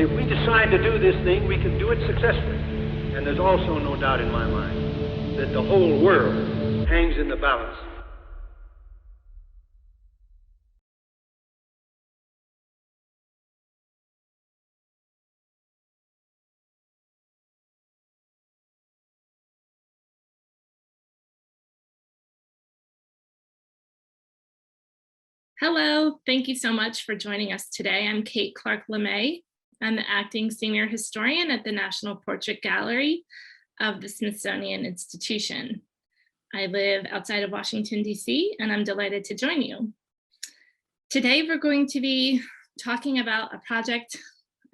if we decide to do this thing, we can do it successfully. And there's also no doubt in my mind that the whole world hangs in the balance. Hello, thank you so much for joining us today. I'm Clarke Lemay. I'm the acting senior historian at the National Portrait Gallery of the Smithsonian Institution. I live outside of Washington, D.C., and I'm delighted to join you. Today, we're going to be talking about a project,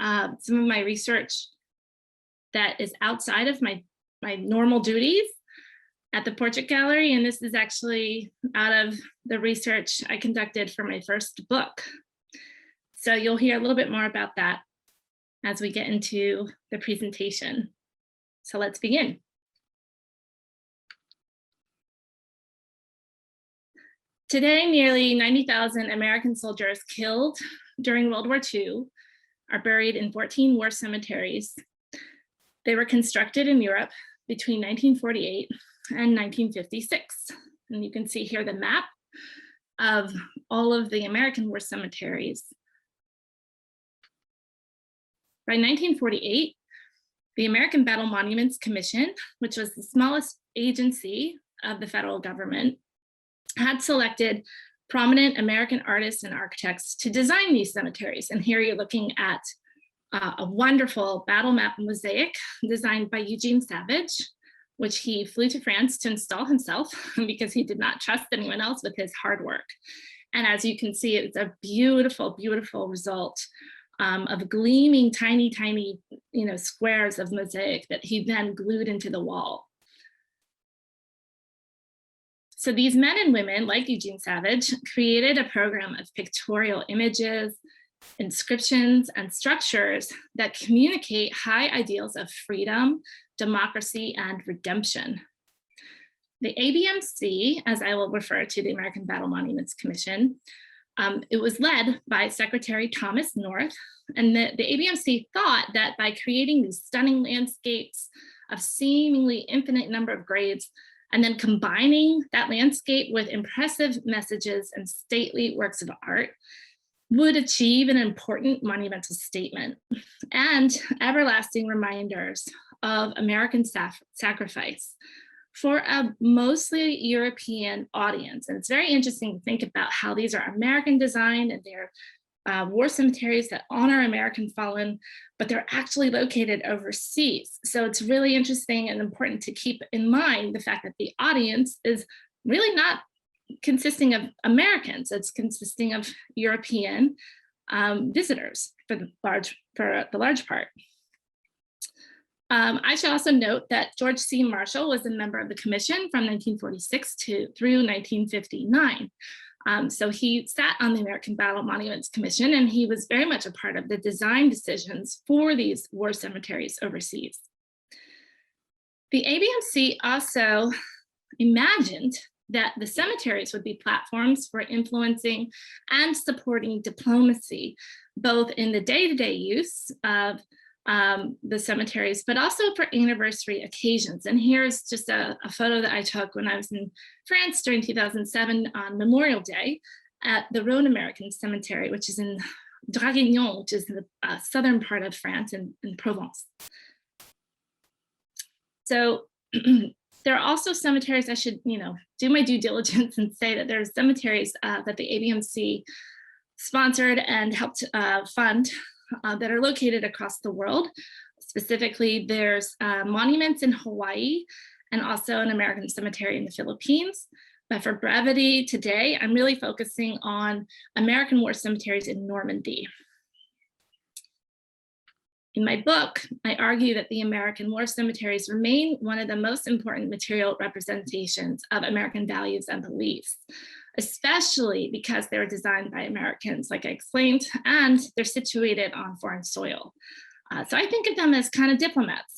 some of my research that is outside of my normal duties at the Portrait Gallery, and this is actually out of the research I conducted for my first book. So you'll hear a little bit more about that as we get into the presentation. So let's begin. Today, nearly 90,000 American soldiers killed during World War II are buried in 14 war cemeteries. They were constructed in Europe between 1948 and 1956. And you can see here the map of all of the American war cemeteries. By 1948, the American Battle Monuments Commission, which was the smallest agency of the federal government, had selected prominent American artists and architects to design these cemeteries. And here you're looking at a wonderful battle map mosaic designed by Eugene Savage, which he flew to France to install himself because he did not trust anyone else with his hard work. And as you can see, it's a beautiful, beautiful result of gleaming tiny, tiny, squares of mosaic that he then glued into the wall. So these men and women, like Eugene Savage, created a program of pictorial images, inscriptions, and structures that communicate high ideals of freedom, democracy, and redemption. The ABMC, as I will refer to the American Battle Monuments Commission, it was led by Secretary Thomas North, and the ABMC thought that by creating these stunning landscapes of seemingly infinite number of graves, and then combining that landscape with impressive messages and stately works of art, would achieve an important monumental statement and everlasting reminders of American sacrifice for a mostly European audience. And it's very interesting to think about how these are American designed and they're war cemeteries that honor American fallen, but they're actually located overseas. So it's really interesting and important to keep in mind the fact that the audience is really not consisting of Americans, it's consisting of European visitors for the large part. I should also note that George C. Marshall was a member of the commission from 1946 through 1959. So he sat on the American Battle Monuments Commission, and he was very much a part of the design decisions for these war cemeteries overseas. The ABMC also imagined that the cemeteries would be platforms for influencing and supporting diplomacy, both in the day-to-day use of the cemeteries, but also for anniversary occasions. And here's just a photo that I took when I was in France during 2007 on Memorial Day at the Rhone American Cemetery, which is in Draguignan, which is in the southern part of France in Provence. So there are also cemeteries, I should do my due diligence and say that there's cemeteries that the ABMC sponsored and helped fund that are located across the world. Specifically, there's monuments in Hawaii and also an American cemetery in the Philippines. But for brevity today, I'm really focusing on American war cemeteries in Normandy. In my book, I argue that the American war cemeteries remain one of the most important material representations of American values and beliefs, especially because they're designed by Americans, like I explained, and they're situated on foreign soil. So I think of them as kind of diplomats.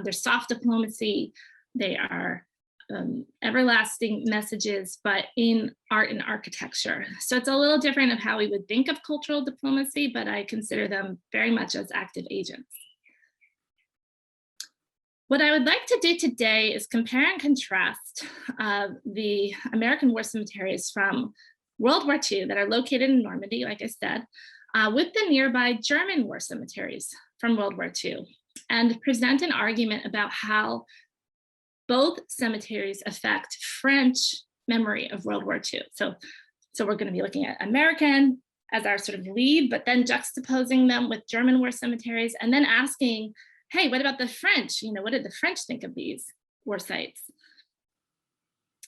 They're soft diplomacy. They are everlasting messages, but in art and architecture. So it's a little different of how we would think of cultural diplomacy, but I consider them very much as active agents. What I would like to do today is compare and contrast the American war cemeteries from World War II that are located in Normandy, like I said, with the nearby German war cemeteries from World War II, and present an argument about how both cemeteries affect French memory of World War II. So we're going to be looking at American as our sort of lead, but then juxtaposing them with German war cemeteries, and then asking, hey, what about the French? You know, what did the French think of these war sites?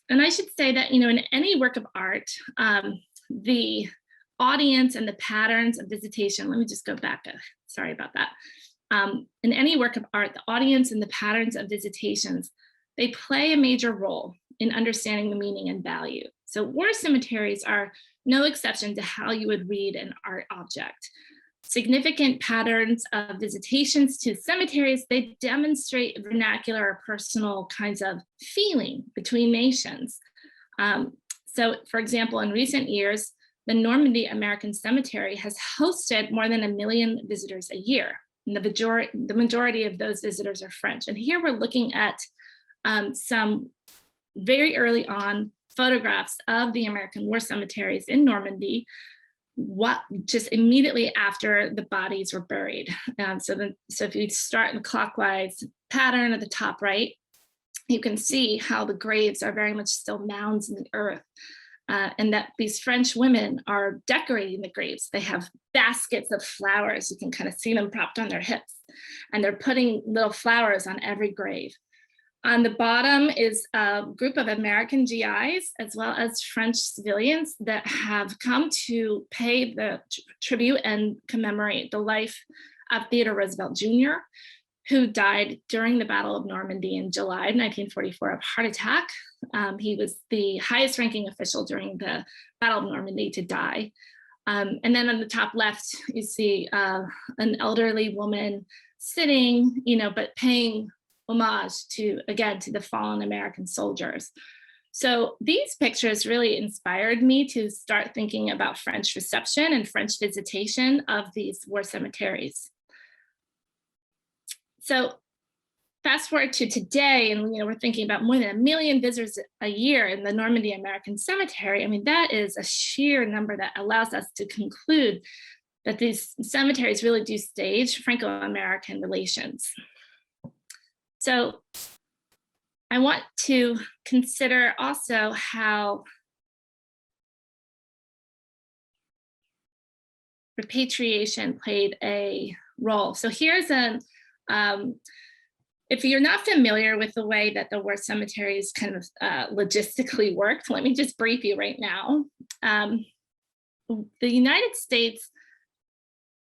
And I should say that, you know, in any work of art, the audience and the patterns of visitation, let me just go back, sorry about that. In any work of art, the audience and the patterns of visitations, they play a major role in understanding the meaning and value. So war cemeteries are no exception to how you would read an art object. Significant patterns of visitations to cemeteries, they demonstrate vernacular or personal kinds of feeling between nations. So for example, in recent years, the Normandy American Cemetery has hosted more than 1 million visitors a year. And the majority of those visitors are French. And here we're looking at some very early on photographs of the American war cemeteries in Normandy, just immediately after the bodies were buried. So if you start in clockwise pattern at the top right, you can see how the graves are very much still mounds in the earth, and that these French women are decorating the graves. They have baskets of flowers. You can kind of see them propped on their hips, and they're putting little flowers on every grave. On the bottom is a group of American GIs, as well as French civilians that have come to pay the tribute and commemorate the life of Theodore Roosevelt Jr., who died during the Battle of Normandy in July 1944 of heart attack. He was the highest ranking official during the Battle of Normandy to die. And then on the top left, you see an elderly woman sitting, you know, but paying homage to, again, to the fallen American soldiers. So these pictures really inspired me to start thinking about French reception and French visitation of these war cemeteries. So fast forward to today, and you know, we're thinking about more than 1 million visitors a year in the Normandy American Cemetery. I mean, that is a sheer number that allows us to conclude that these cemeteries really do stage Franco-American relations. So I want to consider also how repatriation played a role. So here's an, if you're not familiar with the way that the war cemeteries kind of logistically worked, let me just brief you right now. The United States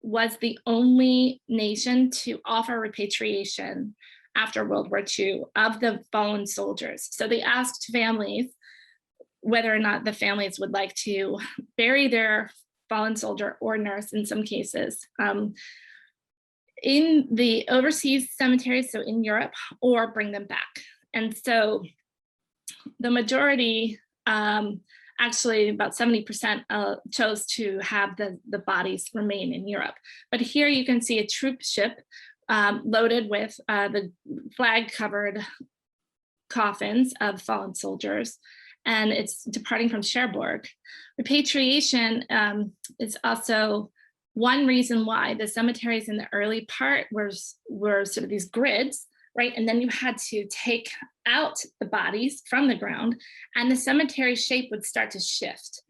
was the only nation to offer repatriation after World War II of the fallen soldiers. So they asked families whether or not the families would like to bury their fallen soldier or nurse in some cases in the overseas cemeteries, so in Europe, or bring them back. And so the majority, actually about 70% chose to have the bodies remain in Europe. But here you can see a troop ship loaded with the flag-covered coffins of fallen soldiers, and it's departing from Cherbourg. Repatriation is also one reason why the cemeteries in the early part were sort of these grids, right? And then you had to take out the bodies from the ground, and the cemetery shape would start to shift.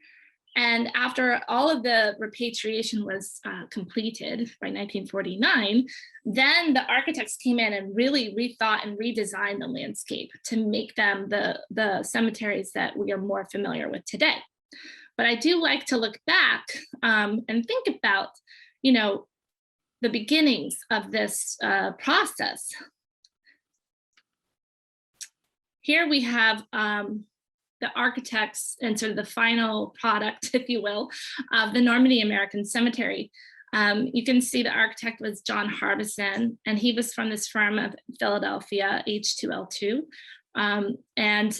And after all of the repatriation was completed by 1949, then the architects came in and really rethought and redesigned the landscape to make them the cemeteries that we are more familiar with today. But I do like to look back and think about, you know, the beginnings of this process. Here we have the architects and sort of the final product, if you will, of the Normandy American Cemetery. You can see the architect was John Harbison, and he was from this firm of Philadelphia, H2L2. And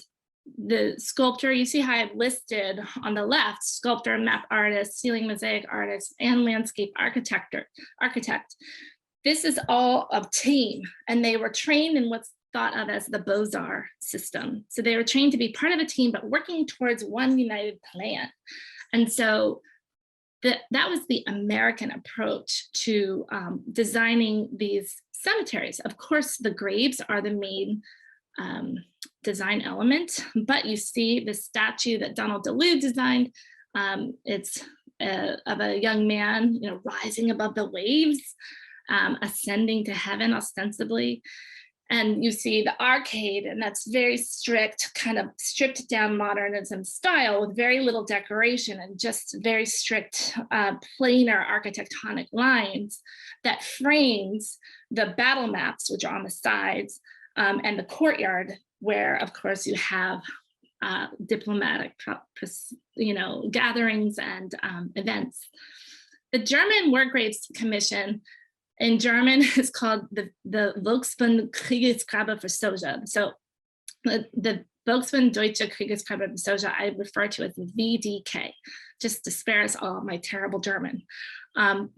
the sculptor, you see how I've listed on the left, sculptor, map artist, ceiling mosaic artist, and landscape architect. This is all a team, and they were trained in what's thought of as the Beaux-Arts system. So they were trained to be part of a team, but working towards one united plan. And so that was the American approach to designing these cemeteries. Of course, the graves are the main design element, but you see the statue that Donald DeLue designed. It's of a young man, you know, rising above the waves, ascending to heaven ostensibly. And you see the arcade, and that's very strict, kind of stripped down modernism style with very little decoration and just very strict planar architectonic lines that frames the battle maps, which are on the sides, and the courtyard, where of course you have diplomatic, you know, gatherings and events. The German War Graves Commission in German is called the Volksbund Kriegsgrabe für Soja. So the Volksbund Deutsche Kriegsgrabe für Soja I refer to as the VDK, just to spare us all my terrible German.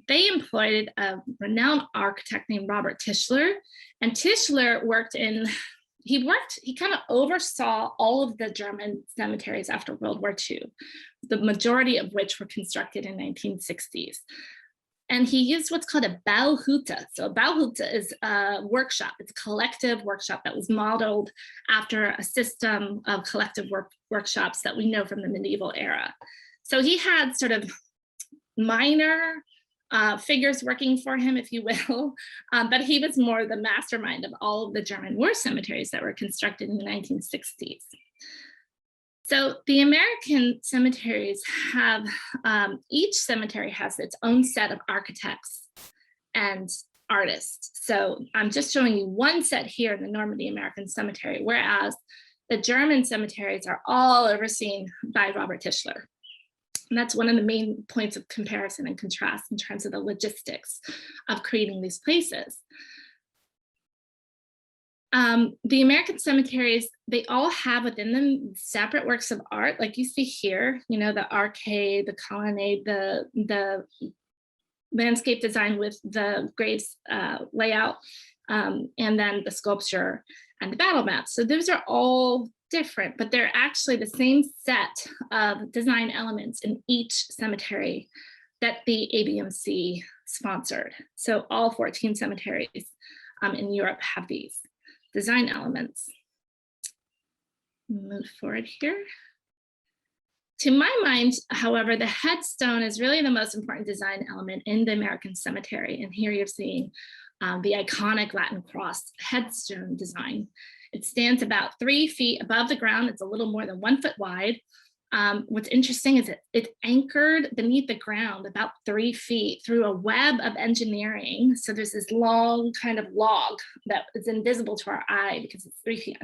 They employed a renowned architect named Robert Tischler, and Tischler he kind of oversaw all of the German cemeteries after World War II, the majority of which were constructed in 1960s. And he used what's called a Bauhütte. So a Bauhütte is a workshop. It's a collective workshop that was modeled after a system of collective workshops that we know from the medieval era. So he had sort of minor figures working for him, if you will, but he was more the mastermind of all of the German war cemeteries that were constructed in the 1960s. So the American cemeteries have, each cemetery has its own set of architects and artists. So I'm just showing you one set here in the Normandy American Cemetery, whereas the German cemeteries are all overseen by Robert Tischler. And that's one of the main points of comparison and contrast in terms of the logistics of creating these places. The American cemeteries, they all have within them separate works of art, like you see here, you know, the arcade, the colonnade, the landscape design with the graves layout, and then the sculpture and the battle maps. So those are all different, but they're actually the same set of design elements in each cemetery that the ABMC sponsored. So all 14 cemeteries in Europe have these design elements. Move forward here. To my mind, however, the headstone is really the most important design element in the American cemetery. And here you're seeing the iconic Latin cross headstone design. It stands about 3 feet above the ground. It's a little more than 1 foot wide. What's interesting is it's anchored beneath the ground about 3 feet through a web of engineering. So there's this long kind of log that is invisible to our eye because it's 3 feet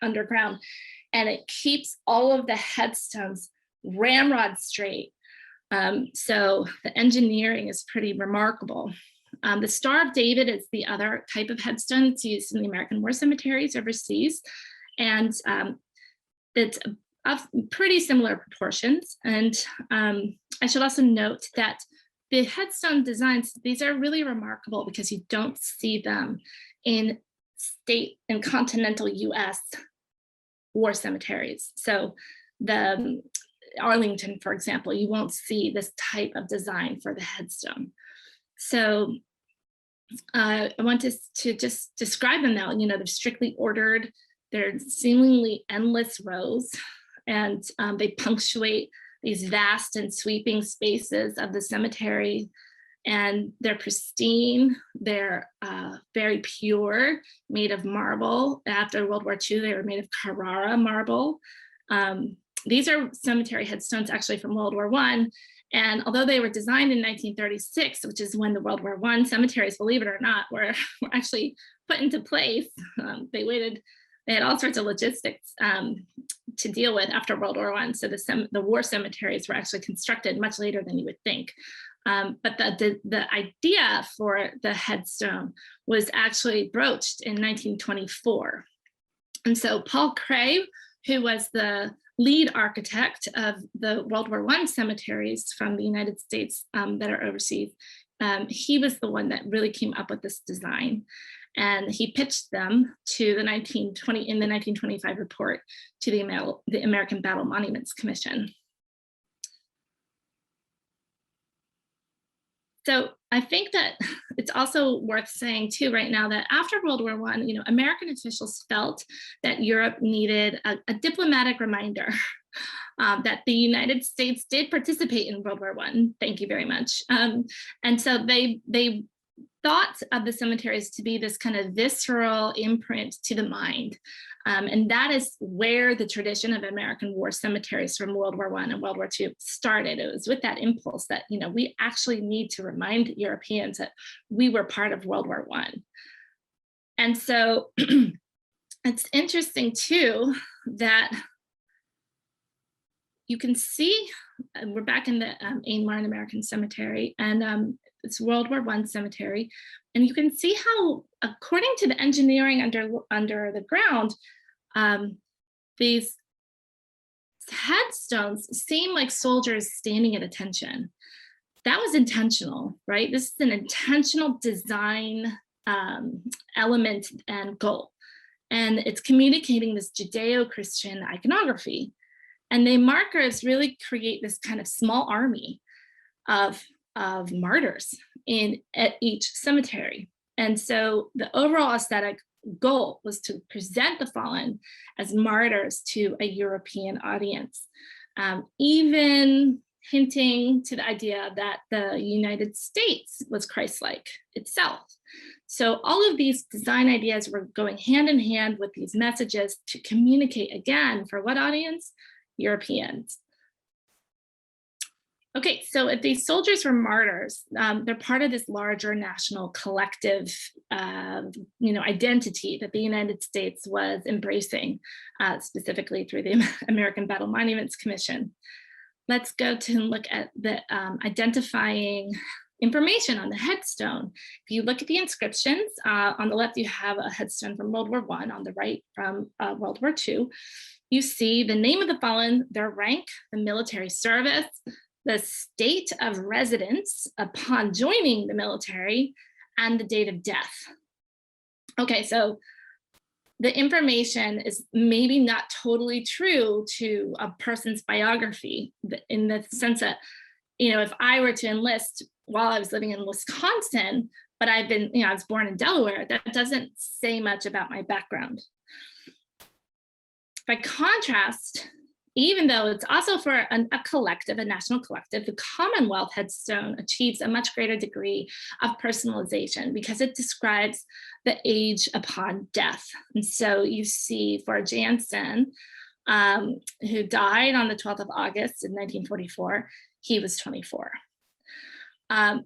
underground. And it keeps all of the headstones ramrod straight. So the engineering is pretty remarkable. The Star of David is the other type of headstone that's used in the American war cemeteries overseas. And it's of pretty similar proportions. And I should also note that the headstone designs, these are really remarkable because you don't see them in state and continental US war cemeteries. So the Arlington, for example, you won't see this type of design for the headstone. So I want to just describe them now. You know, they're strictly ordered. They're seemingly endless rows, and they punctuate these vast and sweeping spaces of the cemetery. And they're pristine. They're very pure, made of marble. After World War II, they were made of Carrara marble. These are cemetery headstones actually from World War I. And although they were designed in 1936, which is when the World War I cemeteries, believe it or not, were actually put into place, they had all sorts of logistics to deal with after World War I. So the war cemeteries were actually constructed much later than you would think. But the idea for the headstone was actually broached in 1924. And so Paul Cray, who was the lead architect of the World War I cemeteries from the United States that are overseas. He was the one that really came up with this design. And he pitched them to the 1925 report to the American Battle Monuments Commission. So I think that it's also worth saying too right now that after World War I, American officials felt that Europe needed a diplomatic reminder that the United States did participate in World War I. Thank you very much. And so they thought of the cemeteries to be this kind of visceral imprint to the mind. And that is where the tradition of American war cemeteries from World War I and World War II started. It was with that impulse that, we actually need to remind Europeans that we were part of World War I. And so it's interesting too, that you can see, we're back in the Ain-Marne American Cemetery, and it's World War I cemetery. And you can see how, according to the engineering under the ground, these headstones seem like soldiers standing at attention. That was intentional, right? This is an intentional design element and goal. And it's communicating this Judeo-Christian iconography. And the markers really create this kind of small army of martyrs at each cemetery. And so the overall aesthetic goal was to present the fallen as martyrs to a European audience, even hinting to the idea that the United States was Christ-like itself. So all of these design ideas were going hand in hand with these messages to communicate, again, for what audience? Europeans. Okay, so if these soldiers were martyrs, they're part of this larger national collective, identity that the United States was embracing, specifically through the American Battle Monuments Commission. Let's go to look at the identifying information on the headstone. If you look at the inscriptions, on the left you have a headstone from World War I, on the right from World War II. You see the name of the fallen, their rank, the military service, the state of residence upon joining the military, and the date of death. Okay, so the information is maybe not totally true to a person's biography, in the sense that, if I were to enlist while I was living in Wisconsin, but I was born in Delaware, that doesn't say much about my background. By contrast, even though it's also for a collective, a national collective, the Commonwealth headstone achieves a much greater degree of personalization because it describes the age upon death. And so you see for Jansen, who died on the 12th of August in 1944, he was 24.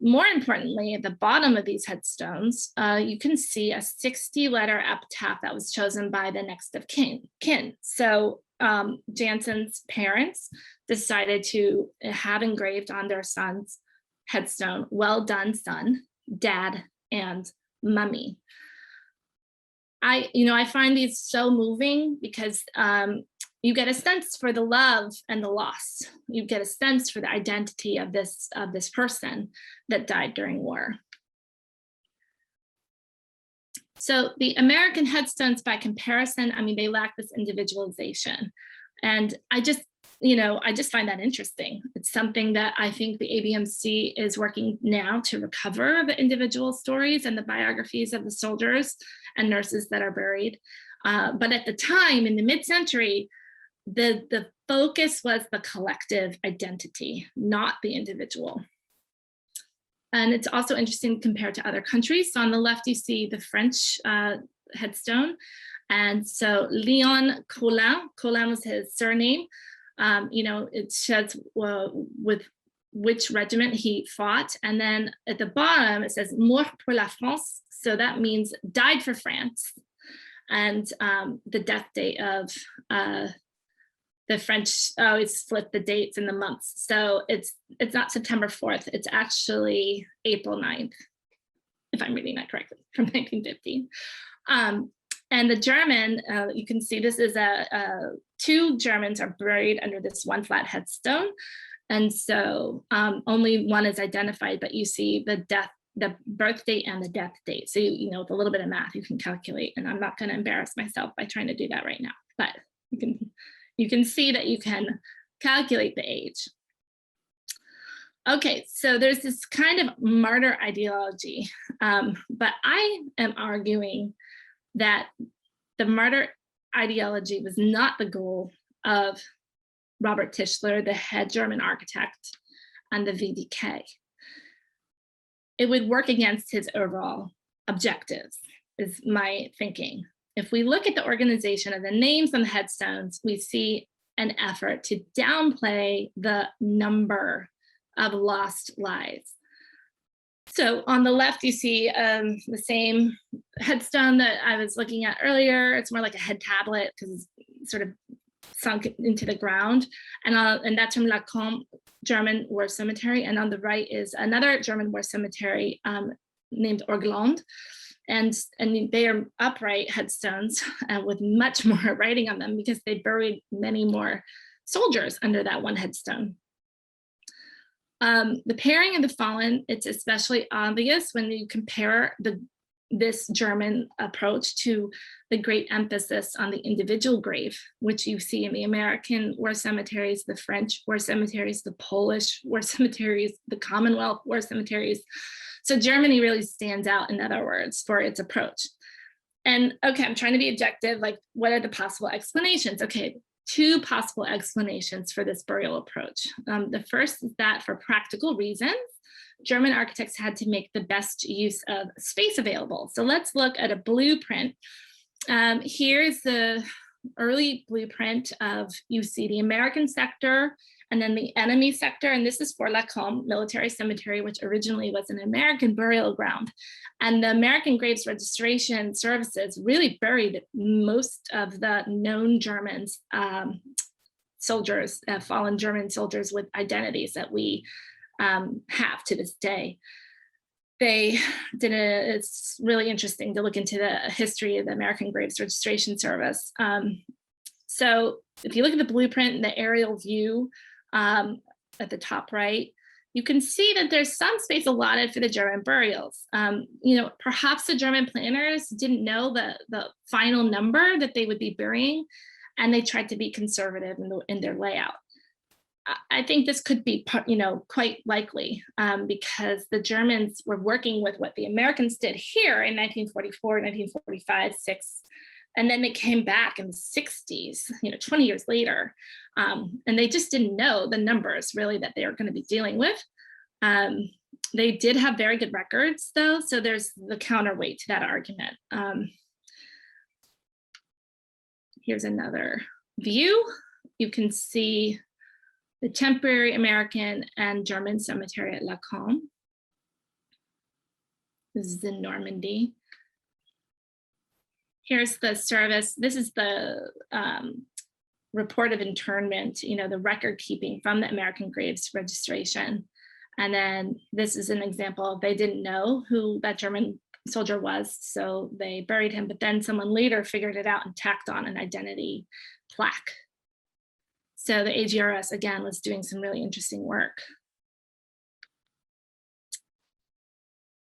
More importantly, at the bottom of these headstones, you can see a 60-letter epitaph that was chosen by the next of kin. So Jansen's parents decided to have engraved on their son's headstone, "Well done, son, dad, and mummy." I find these so moving because you get a sense for the love and the loss. You get a sense for the identity of this person that died during war. So the American headstones, by comparison, they lack this individualization. And I just find that interesting. It's something that I think the ABMC is working now to recover the individual stories and the biographies of the soldiers and nurses that are buried. But at the time, in the mid-century, the focus was the collective identity, not the individual. And it's also interesting compared to other countries. So on the left, you see the French headstone. And so Leon Colin was his surname. It says with which regiment he fought. And then at the bottom, it says Mort pour la France. So that means died for France. And the death date of the French, it's flipped the dates and the months. So it's not September 4th, it's actually April 9th, if I'm reading that correctly, from 1950. And the German, you can see this is two Germans are buried under this one flat headstone. And so only one is identified, but you see the birth date and the death date. So, with a little bit of math, you can calculate, and I'm not going to embarrass myself by trying to do that right now, but you can see that you can calculate the age. Okay, so there's this kind of martyr ideology, but I am arguing that the martyr ideology was not the goal of Robert Tischler, the head German architect, and the VDK. It would work against his overall objectives, is my thinking. If we look at the organization of the names on the headstones, we see an effort to downplay the number of lost lives. So on the left, you see the same headstone that I was looking at earlier. It's more like a head tablet because it's sort of sunk into the ground. And that's from Lacombe German War Cemetery. And on the right is another German war cemetery named Orgland. And they are upright headstones with much more writing on them because they buried many more soldiers under that one headstone. The pairing of the fallen, it's especially obvious when you compare this German approach to the great emphasis on the individual grave, which you see in the American war cemeteries, the French war cemeteries, the Polish war cemeteries, the Commonwealth war cemeteries. So Germany really stands out, in other words, for its approach. And okay, I'm trying to be objective, like what are the possible explanations? Okay, two possible explanations for this burial approach. The first is that for practical reasons, German architects had to make the best use of space available. So let's look at a blueprint. Here's the early blueprint of, you see the American sector and then the enemy sector. And this is for Lacombe Military Cemetery, which originally was an American burial ground. And the American Graves Registration Services really buried most of the known Germans, soldiers, fallen German soldiers with identities that we have to this day. It's really interesting to look into the history of the American Graves Registration Service. So if you look at the blueprint and the aerial view at the top right, you can see that there's some space allotted for the German burials. Perhaps the German planners didn't know the final number that they would be burying, and they tried to be conservative in their layout. I think this could be, quite likely because the Germans were working with what the Americans did here in 1944, 1945, 6, and then they came back in the 60s, 20 years later, and they just didn't know the numbers really that they were going to be dealing with. They did have very good records though, so there's the counterweight to that argument. Here's another view. You can see the temporary American and German cemetery at Lacombe. This is in Normandy. Here's the service. This is the report of internment, the record keeping from the American Graves Registration. And then this is an example. They didn't know who that German soldier was, so they buried him, but then someone later figured it out and tacked on an identity plaque. So the AGRS, again, was doing some really interesting work.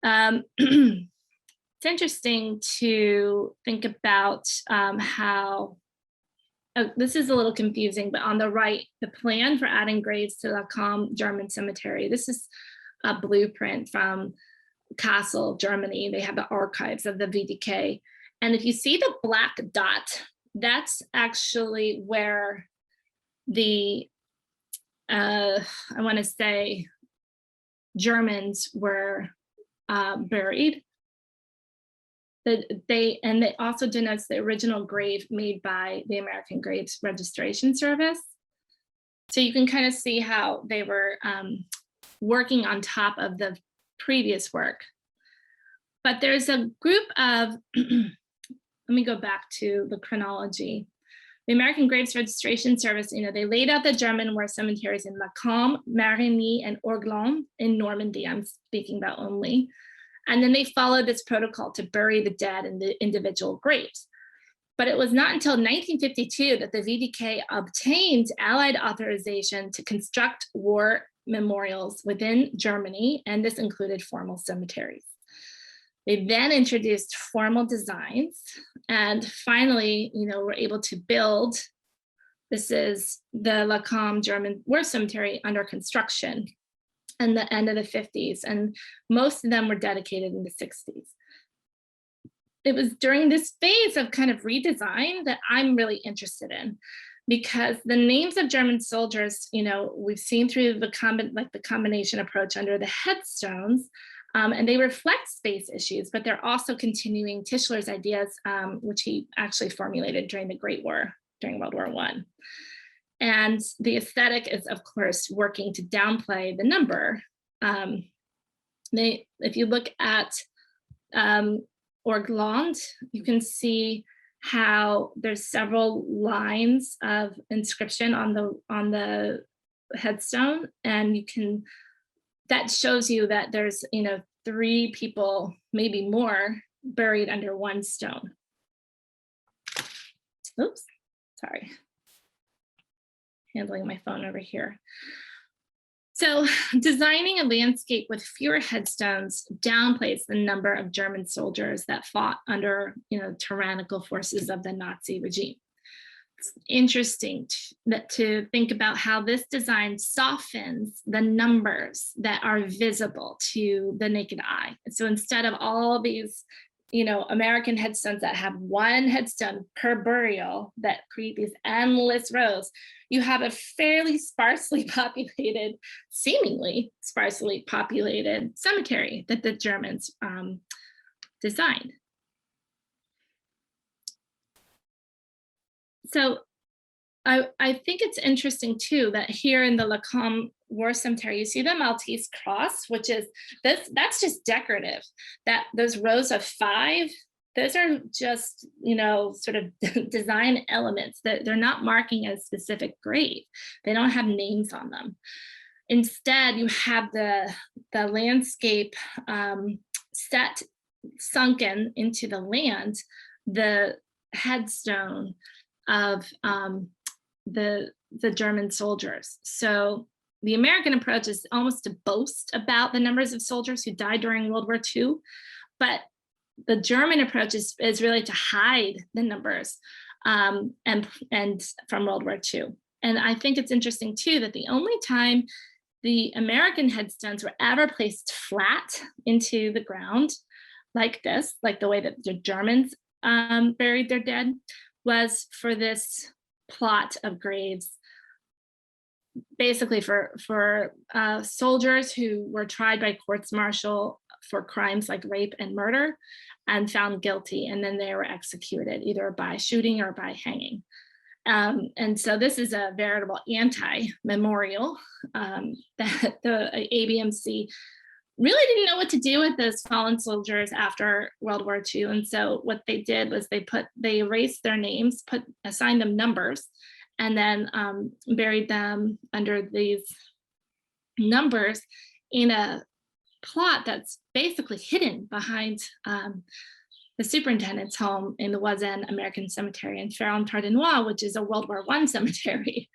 It's interesting to think about how, this is a little confusing, but on the right, the plan for adding graves to Lacombe German Cemetery. This is a blueprint from Kassel, Germany. They have the archives of the VDK. And if you see the black dot, that's actually where the, I want to say, Germans were buried. They also denotes the original grave made by the American Graves Registration Service. So you can kind of see how they were working on top of the previous work. But there's a group of, let me go back to the chronology. The American Graves Registration Service, they laid out the German war cemeteries in Lacombe, Marigny, and Orgland in Normandy, I'm speaking about only. And then they followed this protocol to bury the dead in the individual graves. But it was not until 1952 that the VDK obtained Allied authorization to construct war memorials within Germany, and this included formal cemeteries. They then introduced formal designs, and finally, were able to build. This is the Lacombe German War Cemetery under construction in the end of the 50s, and most of them were dedicated in the 60s. It was during this phase of kind of redesign that I'm really interested in, because the names of German soldiers, we've seen through the combination approach under the headstones, and they reflect space issues, but they're also continuing Tischler's ideas, which he actually formulated during the Great War, during World War I. And the aesthetic is, of course, working to downplay the number. If you look at Orgland, you can see how there's several lines of inscription on the headstone, and that shows you that there's 3 people, maybe more, buried under one stone. Oops, sorry. Handling my phone over here. So designing a landscape with fewer headstones downplays the number of German soldiers that fought under tyrannical forces of the Nazi regime. It's interesting to think about how this design softens the numbers that are visible to the naked eye. So instead of all these American headstones that have one headstone per burial that create these endless rows, you have a fairly seemingly sparsely populated cemetery that the Germans designed. So I think it's interesting too that here in the Lacombe War Cemetery, you see the Maltese cross, which is that's just decorative. That those rows of 5, those are just sort of design elements, that they're not marking a specific grave. They don't have names on them. Instead, you have the landscape sunken into the land, the headstone of the German soldiers. So the American approach is almost to boast about the numbers of soldiers who died during World War II, but the German approach is really to hide the numbers and from World War II. And I think it's interesting too that the only time the American headstones were ever placed flat into the ground like this, like the way that the Germans buried their dead, was for this plot of graves, basically for soldiers who were tried by courts-martial for crimes like rape and murder and found guilty, and then they were executed either by shooting or by hanging. And so this is a veritable anti-memorial that the ABMC really didn't know what to do with those fallen soldiers after World War II. And so what they did was they erased their names, assigned them numbers, and then buried them under these numbers in a plot that's basically hidden behind the superintendent's home in the Voisin American Cemetery in Ferrand-Tardenois, which is a World War I cemetery.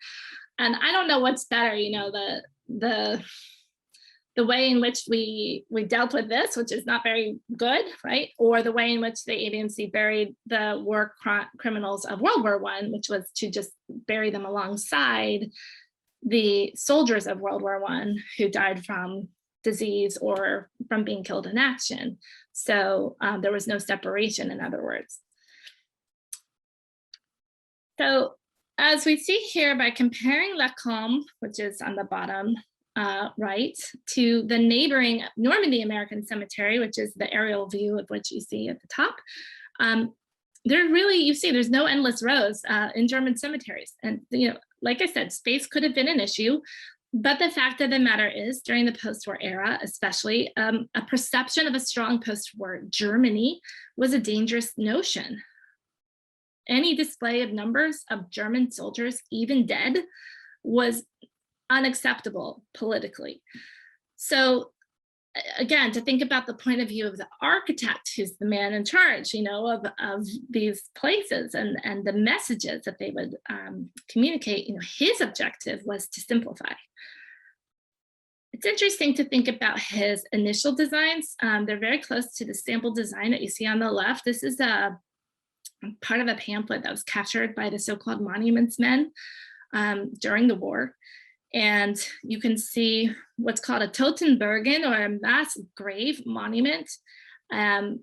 And I don't know what's better, the way in which we dealt with this, which is not very good, right? Or the way in which the ABMC buried the war criminals of World War I, which was to just bury them alongside the soldiers of World War I who died from disease or from being killed in action. So there was no separation, in other words. So as we see here, by comparing Lacombe, which is on the bottom right, to the neighboring Normandy American Cemetery, which is the aerial view of which you see at the top, you see there's no endless rows in German cemeteries. And like I said, space could have been an issue, but the fact of the matter is, during the post-war era, especially, a perception of a strong post-war Germany was a dangerous notion. Any display of numbers of German soldiers, even dead, was unacceptable politically. So again, to think about the point of view of the architect, who's the man in charge, of these places and the messages that they would communicate. His objective was to simplify. It's interesting to think about his initial designs. They're very close to the sample design that you see on the left. This is a part of a pamphlet that was captured by the so-called monuments men during the war. And you can see what's called a Totenbergen, or a mass grave monument. And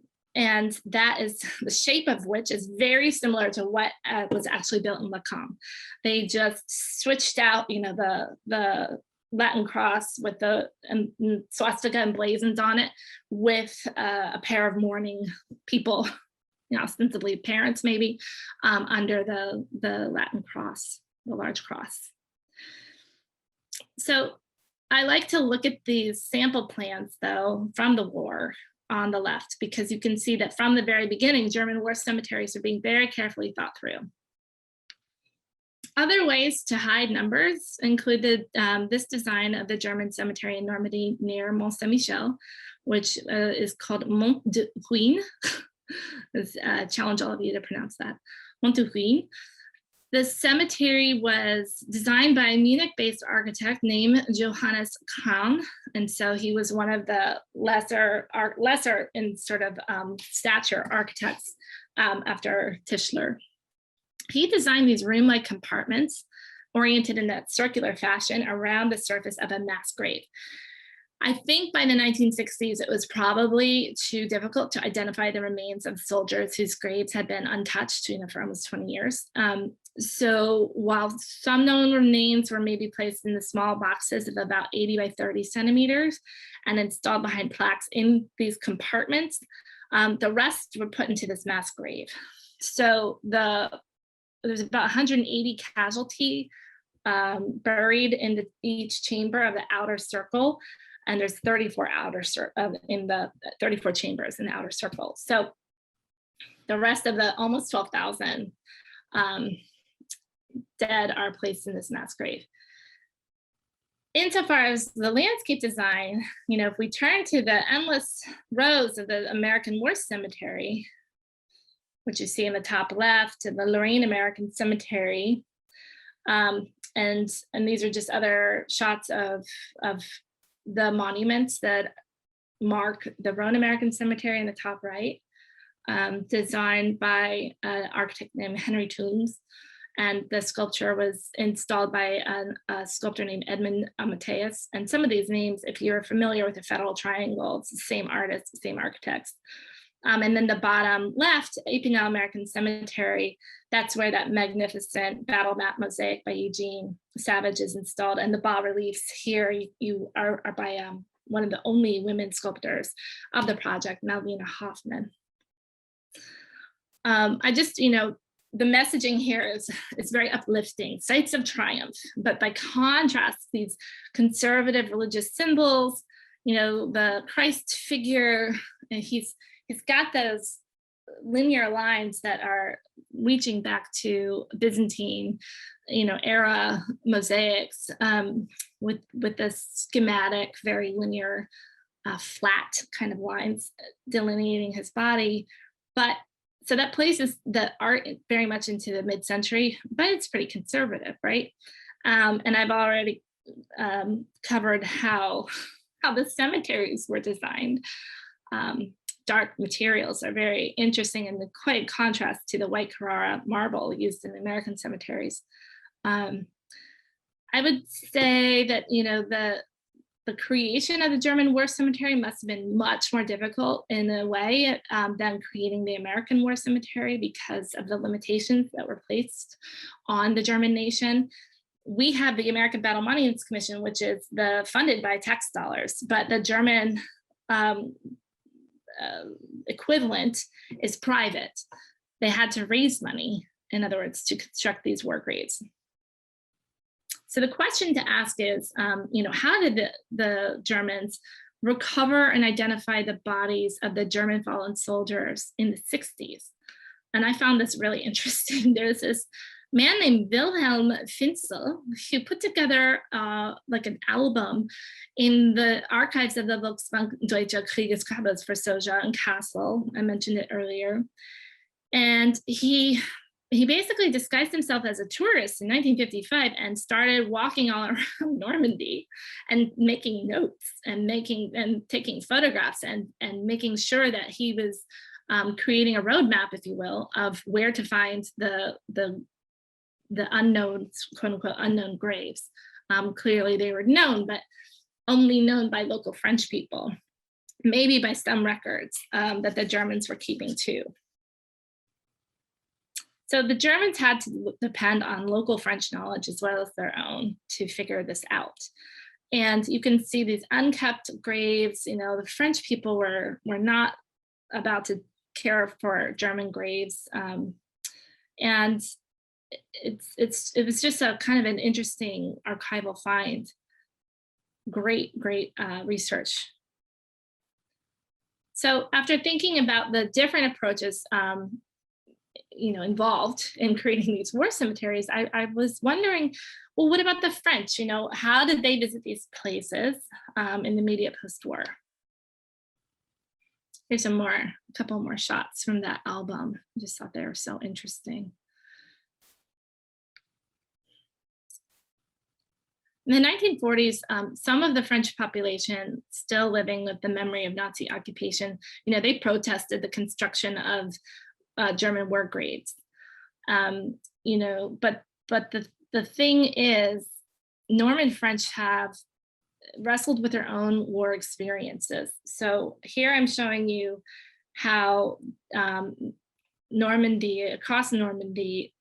that is the shape of which is very similar to what was actually built in Lacombe. They just switched out, the Latin cross with the swastika emblazoned on it with a pair of mourning people, ostensibly parents maybe, under the Latin cross, the large cross. So I like to look at these sample plans, though, from the war on the left, because you can see that from the very beginning, German war cemeteries are being very carefully thought through. Other ways to hide numbers included this design of the German cemetery in Normandy near Molsemicille, which is called Mont de Ruine. I challenge all of you to pronounce that, Mont de Ruine. The cemetery was designed by a Munich-based architect named Johannes Kahn, and so he was one of the lesser in sort of stature architects after Tischler. He designed these room-like compartments oriented in that circular fashion around the surface of a mass grave. I think by the 1960s, it was probably too difficult to identify the remains of soldiers whose graves had been untouched, for almost 20 years. So while some known remains were maybe placed in the small boxes of about 80 by 30 centimeters and installed behind plaques in these compartments, the rest were put into this mass grave. So there's about 180 casualties buried in each chamber of the outer circle. And there's 34 34 chambers in the outer circle. So the rest of the almost 12,000 dead are placed in this mass grave. Insofar as the landscape design, if we turn to the endless rows of the American War Cemetery, which you see in the top left, to the Lorraine American Cemetery, and these are just other shots of the monuments that mark the Rhone American Cemetery in the top right, designed by an architect named Henry Toombs. And the sculpture was installed by a sculptor named Edmund Amateus. And some of these names, if you're familiar with the Federal Triangle, it's the same artists, the same architects. And then the bottom left, Epinal American Cemetery, that's where that magnificent battle map mosaic by Eugene Savage is installed. And the bas-reliefs here you are by one of the only women sculptors of the project, Malvina Hoffman. The messaging here is very uplifting, sites of triumph, but by contrast, these conservative religious symbols, the Christ figure, and he's got those linear lines that are reaching back to Byzantine, era mosaics with the schematic, very linear, flat kind of lines delineating his body. But so that places the art very much into the mid-century, but it's pretty conservative, right? And I've already covered how the cemeteries were designed. Dark materials are very interesting and quite in contrast to the white Carrara marble used in the American cemeteries. I would say that, the creation of the German War Cemetery must have been much more difficult in a way than creating the American War Cemetery because of the limitations that were placed on the German nation. We have the American Battle Monuments Commission, which is funded by tax dollars, but the German equivalent is private. They had to raise money, in other words, to construct these war graves. So the question to ask is, how did the Germans recover and identify the bodies of the German fallen soldiers in the 60s? And I found this really interesting. There's this man named Wilhelm Finzel, who put together like an album in the archives of the Volksbank Deutsche Kriegesgrabesversorger in Kassel. I mentioned it earlier. And he basically disguised himself as a tourist in 1955 and started walking all around Normandy and making notes and taking photographs and making sure that he was creating a roadmap, if you will, of where to find the unknown, quote unquote, unknown graves. Clearly they were known, but only known by local French people, maybe by some records that the Germans were keeping too. So the Germans had to depend on local French knowledge as well as their own to figure this out. And you can see these unkept graves. You know, the French people were not about to care for German graves. And it was just a kind of an interesting archival find. Great research. So after thinking about the different approaches involved in creating these war cemeteries, I was wondering, well, what about the French? You know, how did they visit these places in the immediate post-war? Here's a couple more shots from that album. I just thought they were so interesting. In the 1940s, some of the French population still living with the memory of Nazi occupation, they protested the construction of German war graves. But the thing is, Norman French have wrestled with their own war experiences. So here I'm showing you how across Normandy,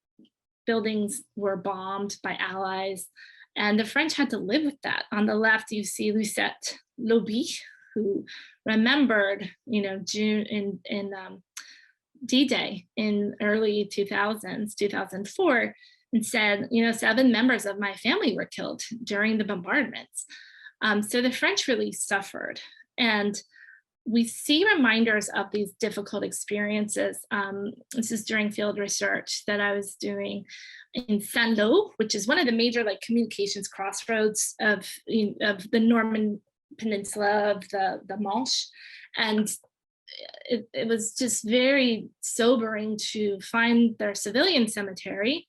buildings were bombed by Allies, and the French had to live with that. On the left, you see Lucette Lobby, who remembered, June in D-Day in early 2004, and said, 7 members of my family were killed during the bombardments. So the French really suffered. And we see reminders of these difficult experiences. This is during field research that I was doing in Saint-Lô, which is one of the major communications crossroads of the Norman Peninsula, of the Manche. And it was just very sobering to find their civilian cemetery.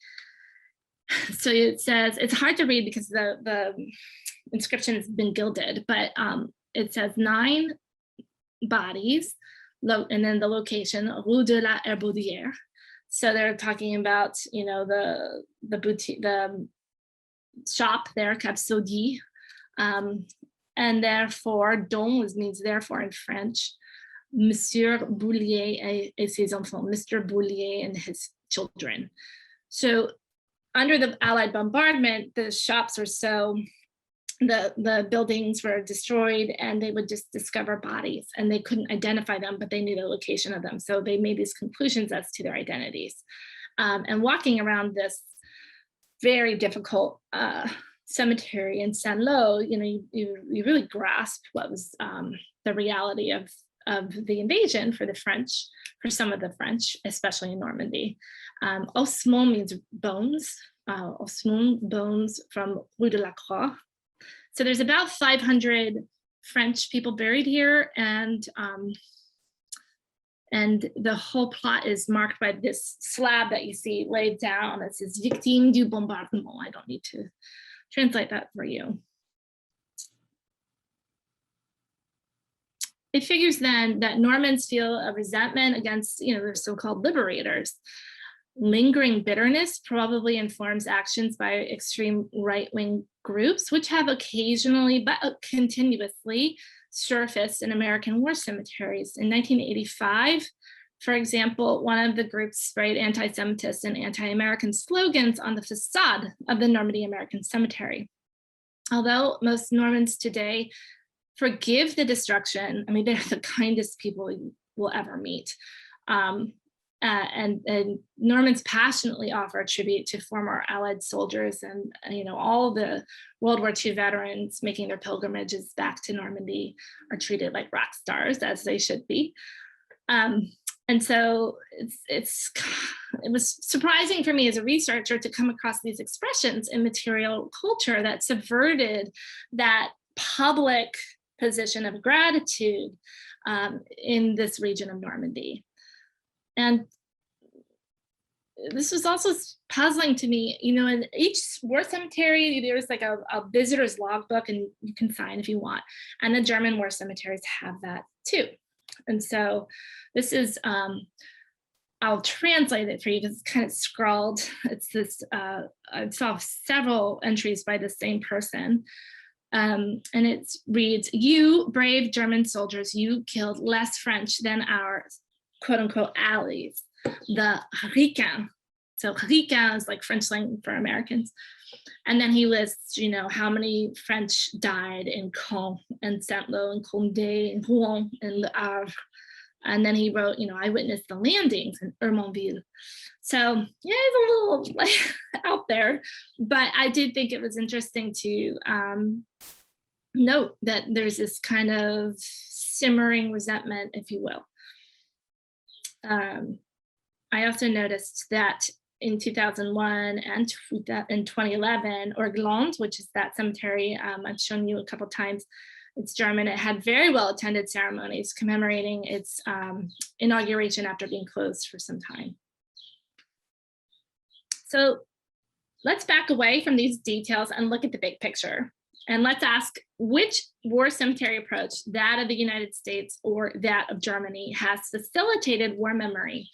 So it says, it's hard to read because the inscription has been gilded, but it says 9 bodies, and then the location, Rue de la Herbaudière. So they're talking about, the boutique, the shop there, Capsodie, and therefore, dont means therefore in French, Monsieur Boulier et ses enfants, Mr. Boulier and his children. So under the Allied bombardment, the shops were the buildings were destroyed, and they would just discover bodies, and they couldn't identify them, but they knew the location of them. So they made these conclusions as to their identities. And walking around this very difficult cemetery in Saint-Lô, you really grasp what was the reality of the invasion for the French, for some of the French, especially in Normandy. Ossements means bones, ossements, bones, from Rue de la Croix. So there's about 500 French people buried here, and the whole plot is marked by this slab that you see laid down that says "Victimes du bombardement." I don't need to translate that for you. It figures then that Normans feel a resentment against, their so-called liberators. Lingering bitterness probably informs actions by extreme right-wing groups, which have occasionally but continuously surfaced in American war cemeteries. In 1985, for example, one of the groups sprayed anti-Semitist and anti-American slogans on the facade of the Normandy American Cemetery. Although most Normans today forgive the destruction, they're the kindest people you will ever meet. And Normans passionately offer a tribute to former Allied soldiers and all the World War II veterans making their pilgrimages back to Normandy are treated like rock stars, as they should be. And so it was surprising for me as a researcher to come across these expressions in material culture that subverted that public position of gratitude in this region of Normandy. And this was also puzzling to me, in each war cemetery, there's like a visitor's logbook, and you can sign if you want. And the German war cemeteries have that too. And so this is, I'll translate it for you because it's kind of scrawled. It's this, I saw several entries by the same person. And it reads, "You brave German soldiers, you killed less French than our quote unquote allies, the Ricains." So Ricains is like French slang for Americans. And then he lists, how many French died in Caen and Saint-Lô and Condé and Rouen and Le Havre. And then he wrote, I witnessed the landings in Hermonville. So yeah, it's a little like out there, but I did think it was interesting to note that there's this kind of simmering resentment, if you will. I also noticed that in 2001 and in 2011, Orgland, which is that cemetery I've shown you a couple times, it's German. It had very well attended ceremonies commemorating its inauguration after being closed for some time. So let's back away from these details and look at the big picture. And let's ask which war cemetery approach, that of the United States or that of Germany, has facilitated war memory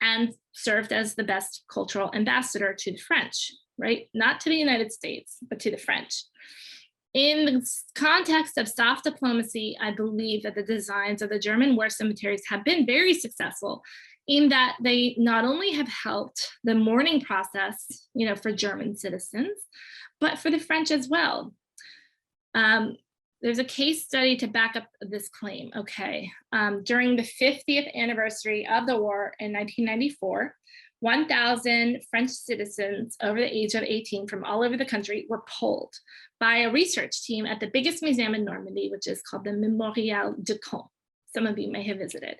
and served as the best cultural ambassador to the French, right? Not to the United States, but to the French. In the context of soft diplomacy, I believe that the designs of the German war cemeteries have been very successful in that they not only have helped the mourning process, for German citizens, but for the French as well. There's a case study to back up this claim. Okay, during the 50th anniversary of the war in 1994, 1,000 French citizens over the age of 18 from all over the country were polled by a research team at the biggest museum in Normandy, which is called the Mémorial de Caen. Some of you may have visited.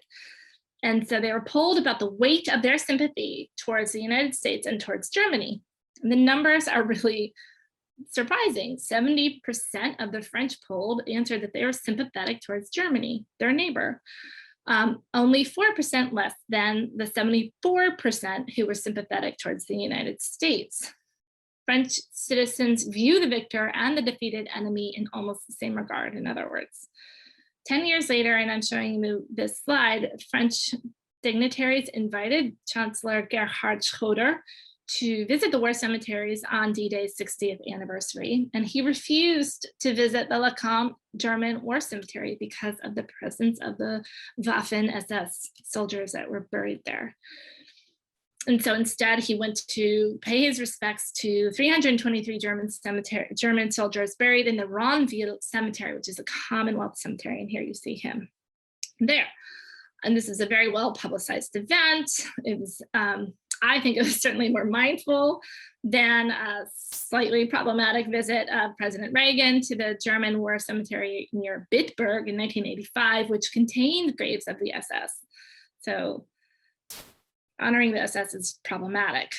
And so they were polled about the weight of their sympathy towards the United States and towards Germany. And the numbers are really surprising. 70% of the French polled answered that they were sympathetic towards Germany, their neighbor. Only 4% less than the 74% who were sympathetic towards the United States. French citizens view the victor and the defeated enemy in almost the same regard, in other words. 10 years later, and I'm showing you this slide, French dignitaries invited Chancellor Gerhard Schröder to visit the war cemeteries on D-Day's 60th anniversary, and he refused to visit the Lacan German war cemetery because of the presence of the Waffen-SS soldiers that were buried there. And so instead, he went to pay his respects to 323 German soldiers buried in the Ronville Cemetery, which is a Commonwealth cemetery, and here you see him there. And this is a very well publicized event. It was, I think it was certainly more mindful than a slightly problematic visit of President Reagan to the German war cemetery near Bitburg in 1985, which contained graves of the SS. So honoring the SS is problematic.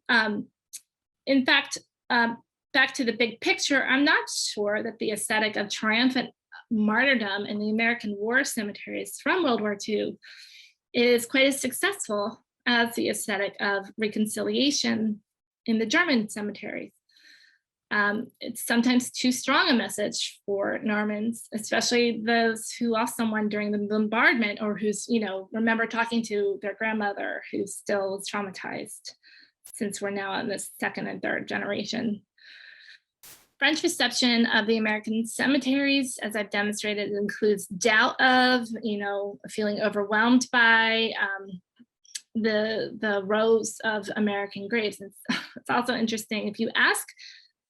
In fact, back to the big picture, I'm not sure that the aesthetic of triumphant martyrdom in the American war cemeteries from World War II is quite as successful as the aesthetic of reconciliation in the German cemeteries. It's sometimes too strong a message for Normans, especially those who lost someone during the bombardment or who's, remember talking to their grandmother who still was traumatized, since we're now in the second and third generation. French reception of the American cemeteries, as I've demonstrated, includes doubt of, feeling overwhelmed by the rows of American graves. It's also interesting, if you ask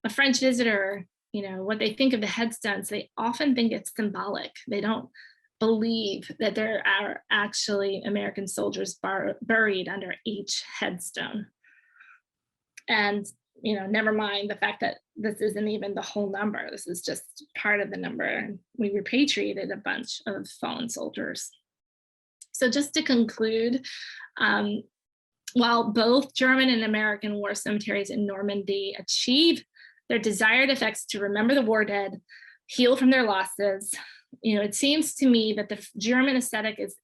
a French visitor, what they think of the headstones, they often think it's symbolic. They don't believe that there are actually American soldiers buried under each headstone. And, never mind the fact that this isn't even the whole number. This is just part of the number. And we repatriated a bunch of fallen soldiers. So just to conclude, while both German and American war cemeteries in Normandy achieve their desired effects to remember the war dead, heal from their losses, it seems to me that the German aesthetic is,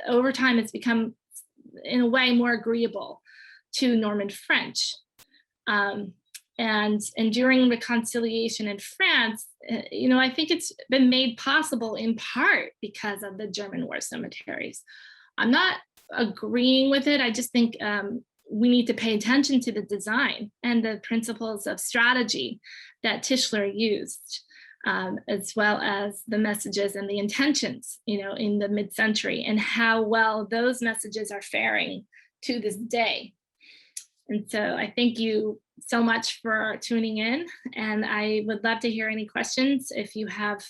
over time, it's become, in a way, more agreeable to Norman French. And during reconciliation in France, I think it's been made possible in part because of the German war cemeteries. I'm not agreeing with it. I just think we need to pay attention to the design and the principles of strategy that Tischler used, as well as the messages and the intentions, in the mid-century, and how well those messages are faring to this day. And so I thank you so much for tuning in, and I would love to hear any questions. If you have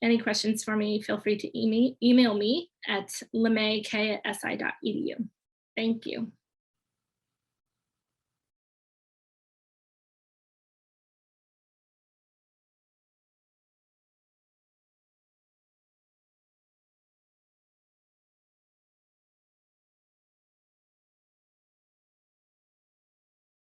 any questions for me, feel free to email me at lemay@si.edu. Thank you.